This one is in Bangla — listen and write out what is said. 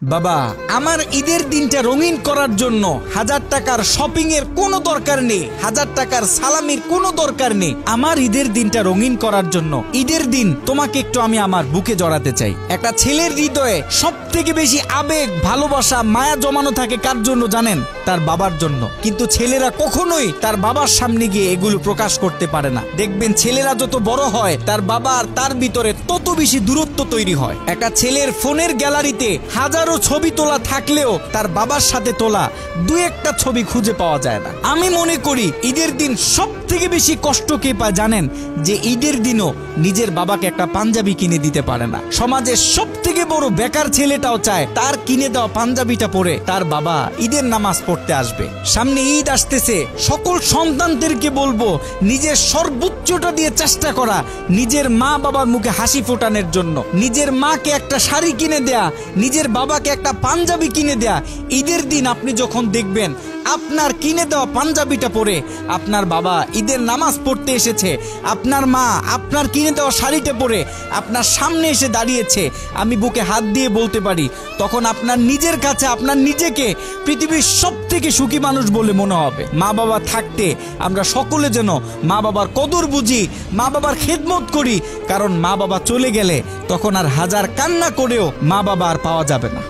বাবা, আমার ঈদের দিনটা রঙিন করার জন্য 1000 টাকার শপিং এর কোনো দরকার নেই, 1000 টাকার সালামির কোনো দরকার নেই। আমার ঈদের দিনটা রঙিন করার জন্য ঈদের দিন তোমাকে একটু আমি আমার বুকে জড়াতে চাই। একটা ছেলের হৃদয়ে সব থেকে বেশি আবেগ, ভালোবাসা, মায়া জমানো থাকে কার জন্য জানেন? তার বাবার জন্য। কিন্তু ছেলেরা কখনোই তার বাবার সামনে গিয়ে এগুলো প্রকাশ করতে পারে না। দেখবেন ছেলেরা যত বড় হয় তার বাবা আর তার ভিতরে তত বেশি দূরত্ব তৈরি হয়। একটা ছেলের ফোনের গ্যালারিতে হাজারো ছবি তোলা থাকলেও তার বাবার সাথে তোলা দু একটা ছবি খুঁজে পাওয়া যায় না। আমি মনে করি ঈদের দিন সব থেকে বেশি কষ্ট কে পায় জানেন? যে ঈদের দিনও নিজের বাবাকে একটা পাঞ্জাবি কিনে দিতে পারে না। সমাজের সব থেকে বড় বেকার ছেলেটাও চায় তার কিনে দেওয়া পাঞ্জাবিটা পরে তার বাবা ঈদের নামাজ পড়তে আসবে। সামনে ঈদ আসতেছে, সকল সন্তানদেরকে বলবো নিজের সর্বোচ্চটা দিয়ে চেষ্টা করা নিজের মা বাবার মুখে হাসি ফোটানোর জন্য। নিজের মাকে একটা শাড়ি কিনে দেয়া, নিজের বাবাকে একটা পাঞ্জাবি কিনে দেয়া। ঈদের দিন আপনি যখন দেখবেন আপনার কিনে দেওয়া পাঞ্জাবিটা পরে আপনার বাবা ঈদের নামাজ পড়তে এসেছে, আপনার মা আপনার কিনে দেওয়া শাড়িটা পরে আপনার সামনে এসে দাঁড়িয়েছে, আমি বুকে হাত দিয়ে বলতে পারি তখন আপনার নিজের কাছে আপনার নিজেকে পৃথিবীর সব থেকে সুখী মানুষ বলে মনে হবে। মা বাবা থাকতে আমরা সকলে যেন মা বাবার কদর বুঝি, মা বাবার খেদমত করি, কারণ মা বাবা চলে গেলে তখন আর হাজার কান্না করেও মা বাবা আর পাওয়া যাবে না।